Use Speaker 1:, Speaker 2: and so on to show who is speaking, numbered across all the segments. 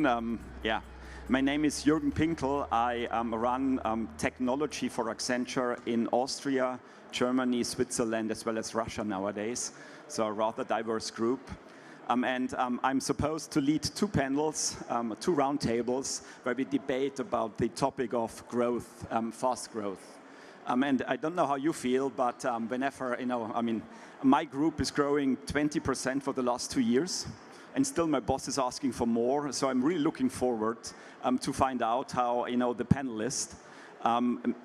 Speaker 1: afternoon. My name is Jürgen Pinkel. I run technology for Accenture in Austria, Germany, Switzerland, as well as Russia nowadays. So a rather diverse group. I'm supposed to lead two panels, two roundtables, where we debate about the topic of growth, fast growth. And I don't know how you feel, but whenever, my group is growing 20% for the last 2 years. And still my boss is asking for more, so I'm really looking forward to find out how the panelists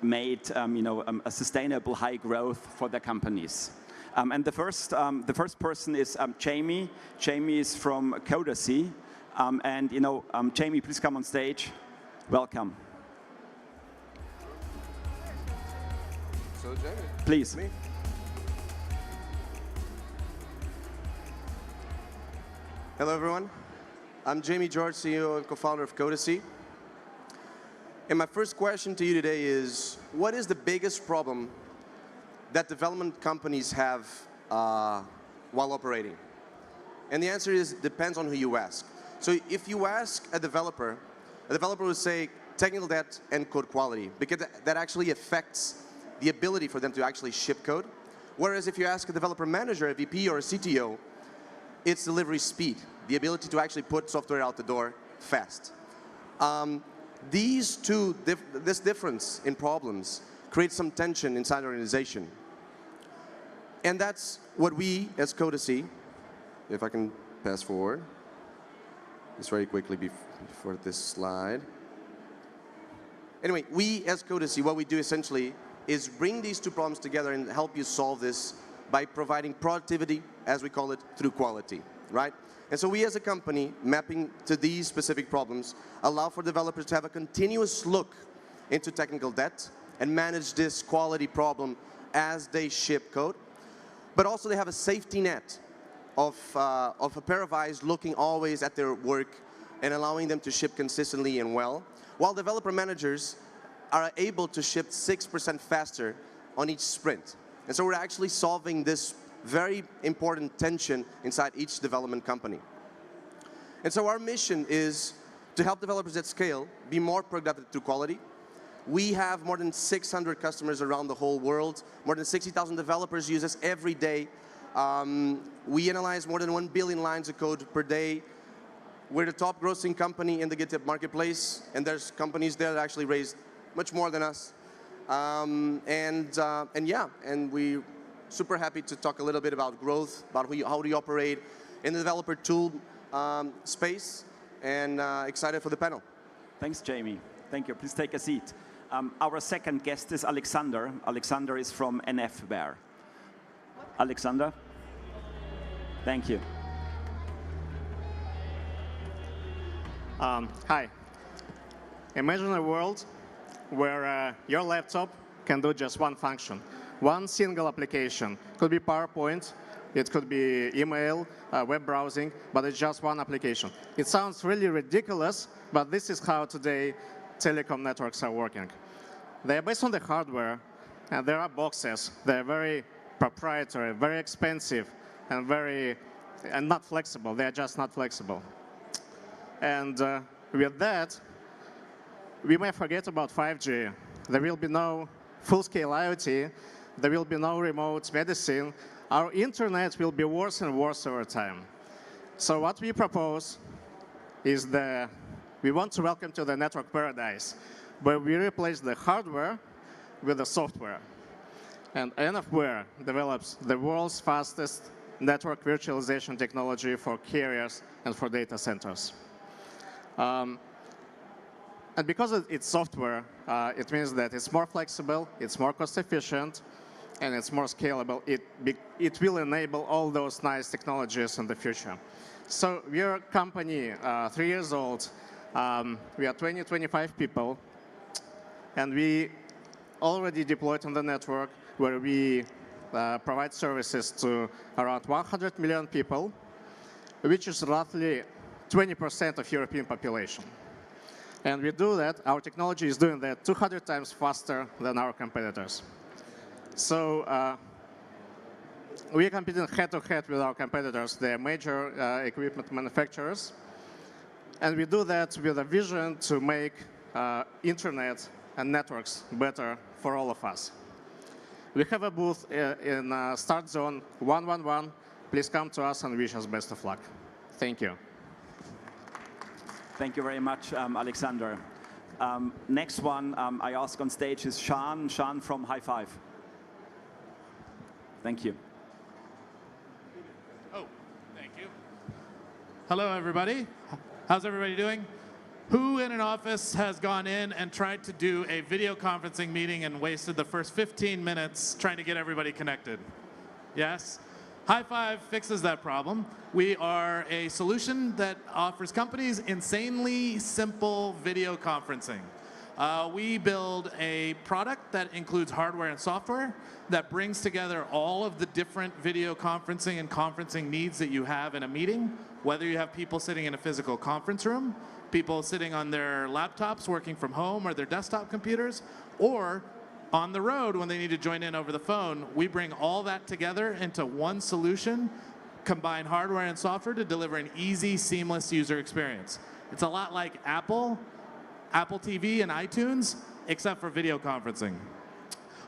Speaker 1: made a sustainable high growth for their companies. And the first person is Jamie. Jamie is from Codacy, Jamie, please come on stage. Welcome.
Speaker 2: So Jamie,
Speaker 1: please.
Speaker 2: Me. Hello, everyone. I'm Jamie George, CEO and co-founder of Codacy. And my first question to you today is, what is the biggest problem that development companies have while operating? And the answer is, depends on who you ask. So if you ask a developer will say technical debt and code quality, because that actually affects the ability for them to actually ship code. Whereas if you ask a developer manager, a VP or a CTO, it's delivery speed, the ability to actually put software out the door fast. This difference in problems creates some tension inside the organization. And that's what we, as Codacy, if I can pass forward, just very quickly before this slide. Anyway, we, as Codacy, what we do essentially is bring these two problems together and help you solve this by providing productivity, as we call it, through quality, right? And so we as a company, mapping to these specific problems, allow for developers to have a continuous look into technical debt and manage this quality problem as they ship code. But also they have a safety net of a pair of eyes looking always at their work and allowing them to ship consistently and well, while developer managers are able to ship 6% faster on each sprint. And so we're actually solving this very important tension inside each development company. And so our mission is to help developers at scale be more productive through quality. We have more than 600 customers around the whole world. More than 60,000 developers use us every day. We analyze more than 1 billion lines of code per day. We're the top grossing company in the GitHub marketplace, and there's companies there that actually raise much more than us. And we're super happy to talk a little bit about growth, about how do you operate in the developer tool space, and excited for the panel.
Speaker 1: Thanks, Jamie. Thank you. Please take a seat. Our second guest is Alexander. Alexander is from NFWare. Alexander? Thank you.
Speaker 3: Hi. Imagine a world where your laptop can do just one function, one single application. Could be PowerPoint, it could be email, web browsing, but it's just one application. It sounds really ridiculous, but this is how today telecom networks are working. They're based on the hardware, and there are boxes. They're very proprietary, very expensive, and not flexible. They're just not flexible. And with that, we may forget about 5G. There will be no full-scale IoT. There will be no remote medicine. Our internet will be worse and worse over time. So what we propose is we want to welcome to the network paradise, where we replace the hardware with the software. And NFWare develops the world's fastest network virtualization technology for carriers and for data centers. And because it's software, it means that it's more flexible, it's more cost efficient, and it's more scalable. It will enable all those nice technologies in the future. So we're a company, 3 years old. We are 25 people. And we already deployed on the network where we provide services to around 100 million people, which is roughly 20% of European population. And we do that, our technology is doing that 200 times faster than our competitors. So we are competing head-to-head with our competitors. They are major equipment manufacturers. And we do that with a vision to make internet and networks better for all of us. We have a booth in Start Zone 111. Please come to us and wish us best of luck. Thank you.
Speaker 1: Thank you very much, Alexander. Next one I ask on stage is Shan from Highfive. Thank you.
Speaker 4: Oh, thank you. Hello, everybody. How's everybody doing? Who in an office has gone in and tried to do a video conferencing meeting and wasted the first 15 minutes trying to get everybody connected? Yes? Highfive fixes that problem. We are a solution that offers companies insanely simple video conferencing. We build a product that includes hardware and software that brings together all of the different video conferencing and conferencing needs that you have in a meeting, whether you have people sitting in a physical conference room, people sitting on their laptops working from home or their desktop computers, or on the road when they need to join in over the phone. We bring all that together into one solution, combine hardware and software to deliver an easy, seamless user experience. It's a lot like Apple TV and iTunes, except for video conferencing.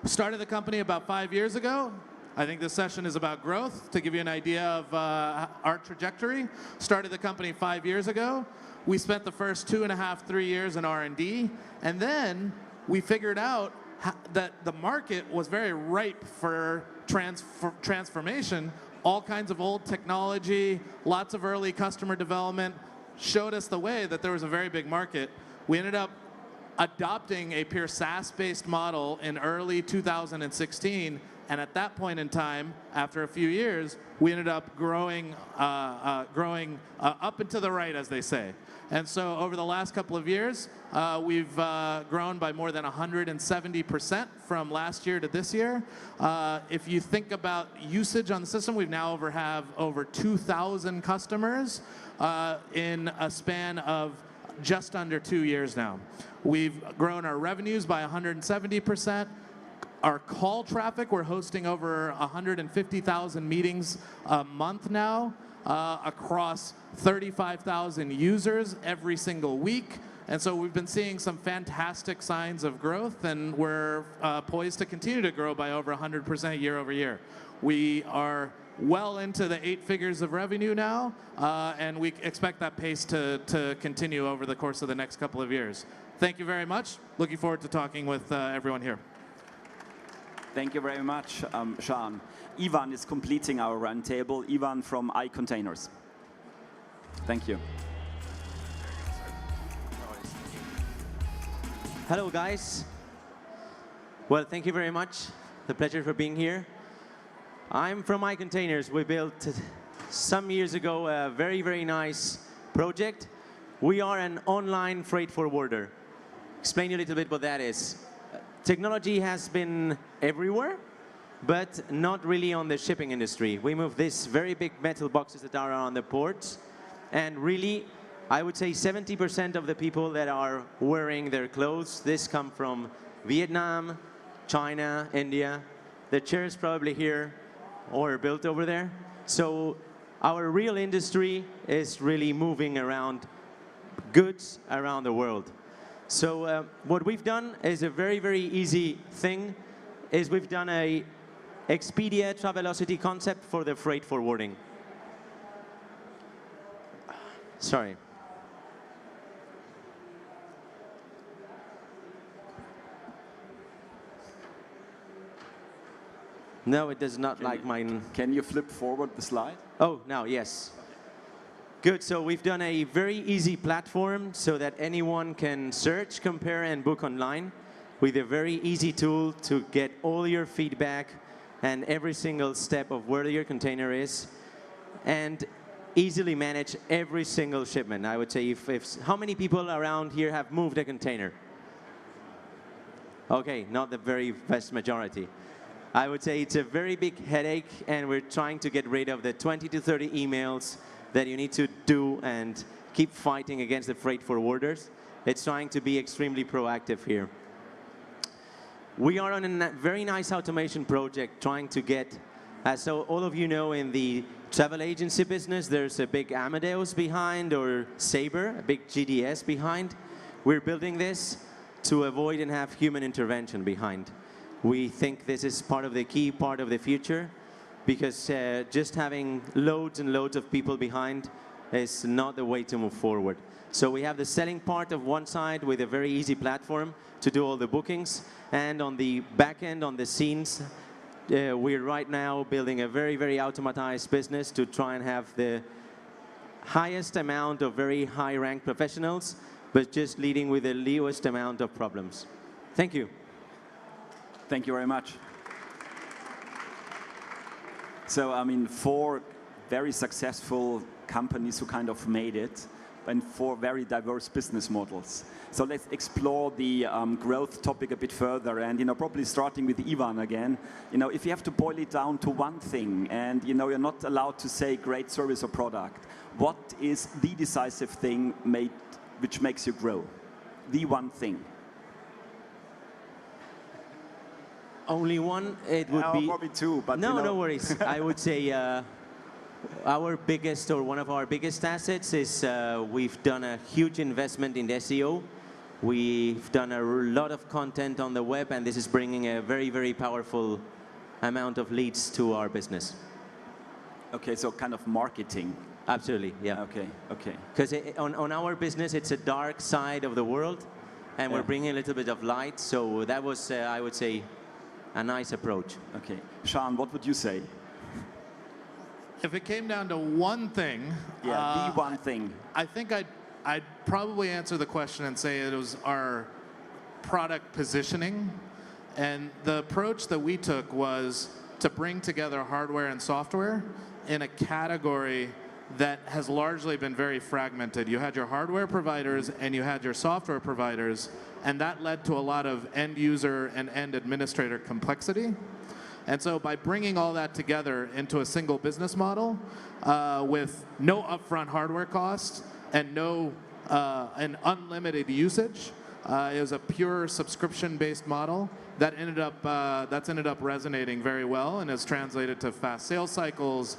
Speaker 4: Started the company about 5 years ago. I think this session is about growth. To give you an idea of our trajectory, started the company 5 years ago. We spent the first 2.5, 3 years in R&D, and then we figured out that the market was very ripe for transformation. All kinds of old technology, lots of early customer development showed us the way that there was a very big market. We ended up adopting a pure SaaS-based model in early 2016, and at that point in time, after a few years, we ended up growing up and to the right, as they say. And so over the last couple of years, we've grown by more than 170% from last year to this year. If you think about usage on the system, we now have over 2,000 customers in a span of just under 2 years now. We've grown our revenues by 170%. Our call traffic, we're hosting over 150,000 meetings a month now across 35,000 users every single week. And so we've been seeing some fantastic signs of growth, and we're poised to continue to grow by over 100% year over year. We are well into the 8 figures of revenue now, and we expect that pace to continue over the course of the next couple of years. Thank you very much. Looking forward to talking with everyone here.
Speaker 1: Thank you very much, Shan. Ivan is completing our roundtable. Ivan from iContainers. Thank you.
Speaker 5: Hello, guys. Well, thank you very much. The pleasure for being here. I'm from iContainers. We built some years ago a very, very nice project. We are an online freight forwarder. Explain you a little bit what that is. Technology has been everywhere, but not really on the shipping industry. We move these very big metal boxes that are on the ports, and really, I would say 70% of the people that are wearing their clothes, this come from Vietnam, China, India. The chairs probably here or built over there. So our real industry is really moving around goods around the world. So what we've done is a very, very easy thing, is we've done a Expedia Travelocity concept for the freight forwarding. Sorry. No, it does not like mine.
Speaker 1: Can you flip forward the slide?
Speaker 5: Oh, now, yes. Good, so we've done a very easy platform so that anyone can search, compare, and book online with a very easy tool to get all your feedback and every single step of where your container is, and easily manage every single shipment. I would say, how many people around here have moved a container? Okay, not the very vast majority. I would say it's a very big headache, and we're trying to get rid of the 20 to 30 emails that you need to do and keep fighting against the freight forwarders. It's trying to be extremely proactive here. We are on a very nice automation project trying to get So all of you know, in the travel agency business, there's a big Amadeus behind, or Sabre, a big GDS behind. We're building this to avoid and have human intervention behind. We think this is part of the key part of the future, because just having loads and loads of people behind is not the way to move forward. So we have the selling part of one side with a very easy platform to do all the bookings, and on the back end, on the scenes, we're right now building a very, very automatized business to try and have the highest amount of very high-ranked professionals, but just leading with the lowest amount of problems. Thank you.
Speaker 1: Thank you very much. So, I mean, 4 very successful companies who kind of made it, and 4 very diverse business models. So let's explore the growth topic a bit further, and probably starting with Ivan again. If you have to boil it down to one thing, and you're not allowed to say great service or product, what is the decisive thing which makes you grow? The one thing.
Speaker 5: Only one, it would be...
Speaker 1: Probably 2, but
Speaker 5: no worries. I would say our biggest, or one of our biggest assets is we've done a huge investment in SEO. We've done a lot of content on the web, and this is bringing a very, very powerful amount of leads to our business.
Speaker 1: Okay, so kind of marketing.
Speaker 5: Absolutely, yeah.
Speaker 1: Okay.
Speaker 5: Because on our business, it's a dark side of the world, and we're bringing a little bit of light. So that was, I would say, a nice approach.
Speaker 1: Okay. Shan, what would you say?
Speaker 4: If it came down to one thing,
Speaker 1: the one thing,
Speaker 4: I think I'd probably answer the question and say it was our product positioning. And the approach that we took was to bring together hardware and software in a category that has largely been very fragmented. You had your hardware providers and you had your software providers, and that led to a lot of end user and end administrator complexity. And so by bringing all that together into a single business model with no upfront hardware costs and an unlimited usage, it was a pure subscription-based model that that's ended up resonating very well and has translated to fast sales cycles,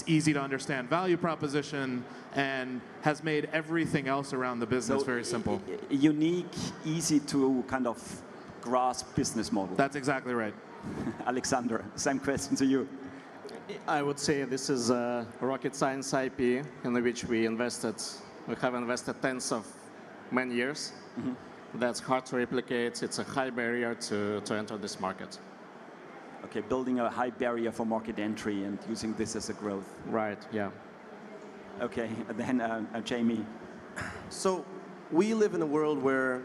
Speaker 4: easy to understand value proposition, and has made everything else around the business very simple.
Speaker 1: Unique, easy to kind of grasp business model.
Speaker 4: That's exactly right.
Speaker 1: Alexander, same question to you.
Speaker 3: I would say this is a rocket science IP in which we have invested tens of many years.
Speaker 1: Mm-hmm.
Speaker 3: That's hard to replicate. It's a high barrier to enter this market.
Speaker 1: Okay, building a high barrier for market entry and using this as a growth.
Speaker 3: Right, yeah.
Speaker 1: Okay, and then Jamie.
Speaker 2: So we live in a world where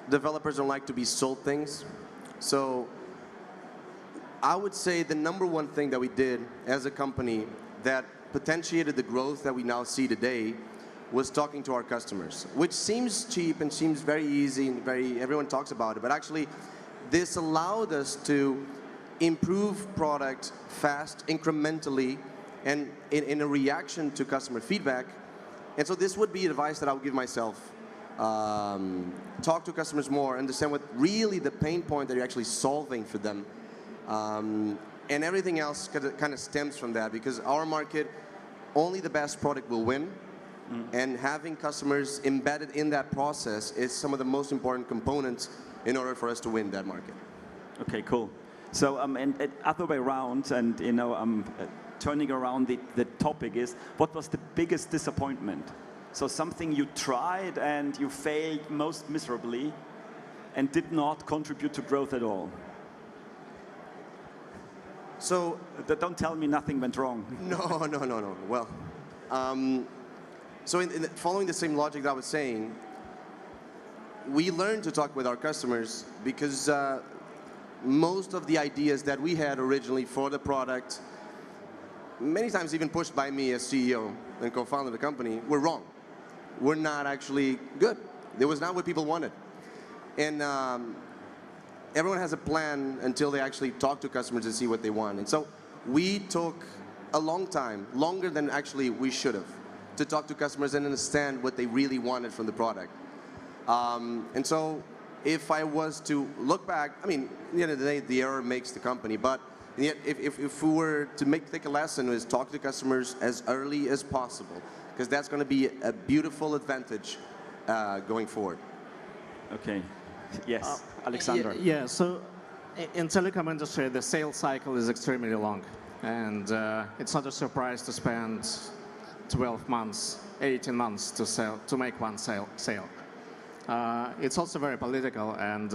Speaker 2: developers don't like to be sold things. So I would say the #1 thing that we did as a company that potentiated the growth that we now see today was talking to our customers, which seems cheap and seems very easy and everyone talks about it, but actually this allowed us to improve product fast, incrementally, and in a reaction to customer feedback. And so this would be advice that I would give myself. Talk to customers more, understand what really the pain point that you're actually solving for them. And everything else kind of stems from that, because our market, only the best product will win. And having customers embedded in that process is some of the most important components in order for us to win that market.
Speaker 1: Okay, cool. So, and other way around, and turning around the topic is, what was the biggest disappointment? So something you tried and you failed most miserably and did not contribute to growth at all.
Speaker 2: So
Speaker 1: don't tell me nothing went wrong.
Speaker 2: No. Well, so following the same logic that I was saying, we learned to talk with our customers because most of the ideas that we had originally for the product, many times even pushed by me as CEO and co-founder of the company, were wrong. Were not actually good. It was not what people wanted. And everyone has a plan until they actually talk to customers and see what they want. And so we took a long time, longer than actually we should have, to talk to customers and understand what they really wanted from the product. And so if I was to look back, I mean, at the end of the day, the error makes the company. But And yet, if we were to take a lesson, is talk to customers as early as possible, because that's going to be a beautiful advantage going forward.
Speaker 1: Okay. Yes, Alexander.
Speaker 3: Yeah, so in telecom industry, the sales cycle is extremely long. And it's not a surprise to spend 12 months, 18 months to make one sale. It's also very political, and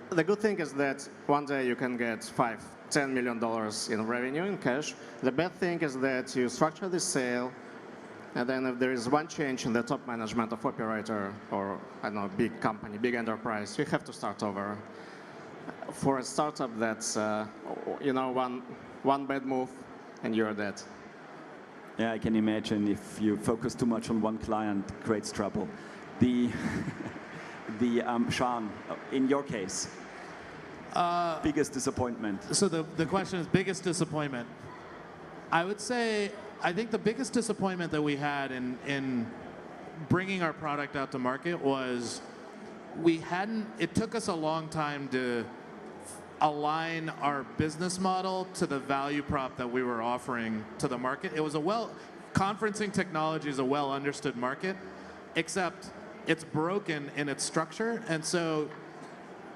Speaker 3: the good thing is that one day you can get $5–10 million in revenue in cash. The bad thing is that you structure the sale, and then if there is one change in the top management of operator or, I don't know, big company, big enterprise, you have to start over. For a startup, that's one bad move and you're dead.
Speaker 1: Yeah, I can imagine if you focus too much on one client, it creates trouble. Shan, in your case, biggest disappointment.
Speaker 4: So the question is biggest disappointment. I would say, I think the biggest disappointment that we had in bringing our product out to market was it took us a long time to align our business model to the value prop that we were offering to the market. It was conferencing technology is a well understood market, except it's broken in its structure. And so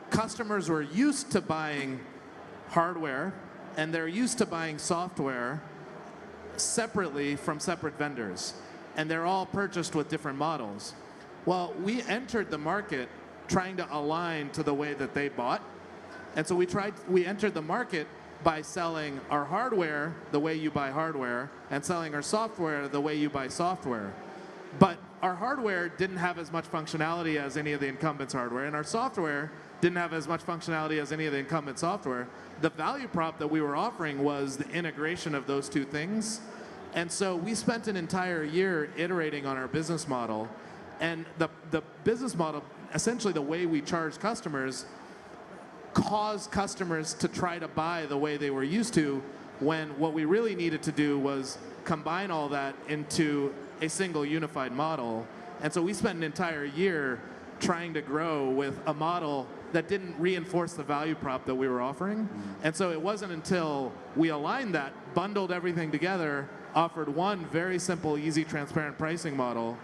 Speaker 4: customers were used to buying hardware and they're used to buying software separately from separate vendors. And they're all purchased with different models. Well, we entered the market trying to align to the way that they bought. And so we entered the market by selling our hardware the way you buy hardware and selling our software the way you buy software. But our hardware didn't have as much functionality as any of the incumbents' hardware, and our software didn't have as much functionality as any of the incumbent software. The value prop that we were offering was the integration of those two things. And so we spent an entire year iterating on our business model. And the business model, essentially the way we charge customers, caused customers to try to buy the way they were used to, when what we really needed to do was combine all that into a single unified model. And so we spent an entire year trying to grow with a model that didn't reinforce the value prop that we were offering. And so it wasn't until we aligned that, bundled everything together, offered one very simple, easy, transparent pricing model,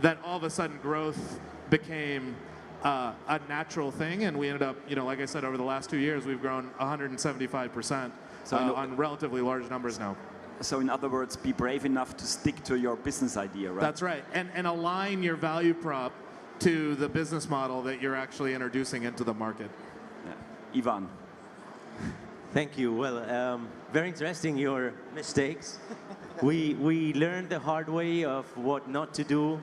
Speaker 4: that all of a sudden growth became a natural thing. And we ended up, like I said, over the last 2 years, we've grown 175% on relatively large numbers now.
Speaker 1: So in other words, be brave enough to stick to your business idea, right?
Speaker 4: That's right. And align your value prop to the business model that you're actually introducing into the market.
Speaker 1: Yeah. Ivan.
Speaker 5: Thank you. Well, very interesting, your mistakes. We learned the hard way of what not to do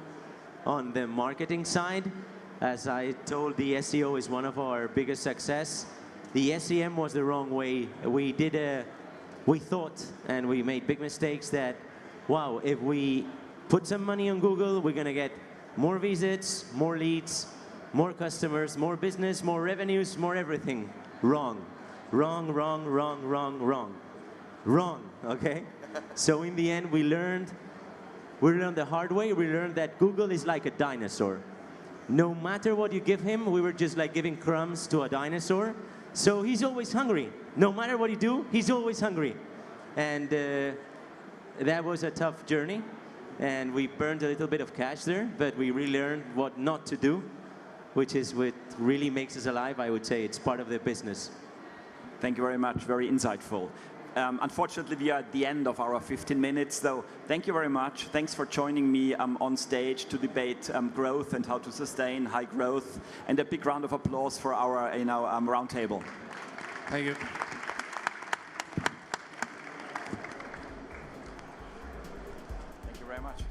Speaker 5: on the marketing side. As I told, the SEO is one of our biggest success. The SEM was the wrong way. We thought, and we made big mistakes, that, wow, if we put some money on Google, we're going to get more visits, more leads, more customers, more business, more revenues, more everything. Wrong. Wrong, wrong, wrong, wrong, wrong. Wrong, okay? So in the end, we learned the hard way. We learned that Google is like a dinosaur. No matter what you give him, we were just like giving crumbs to a dinosaur. So he's always hungry. No matter what you do, he's always hungry. And that was a tough journey. And we burned a little bit of cash there, but we relearned what not to do, which is what really makes us alive. I would say it's part of the business.
Speaker 1: Thank you very much. Very insightful. Unfortunately, we are at the end of our 15 minutes, though. Thank you very much. Thanks for joining me on stage to debate growth and how to sustain high growth. And a big round of applause for our roundtable.
Speaker 4: Thank you.
Speaker 1: Thank you very much.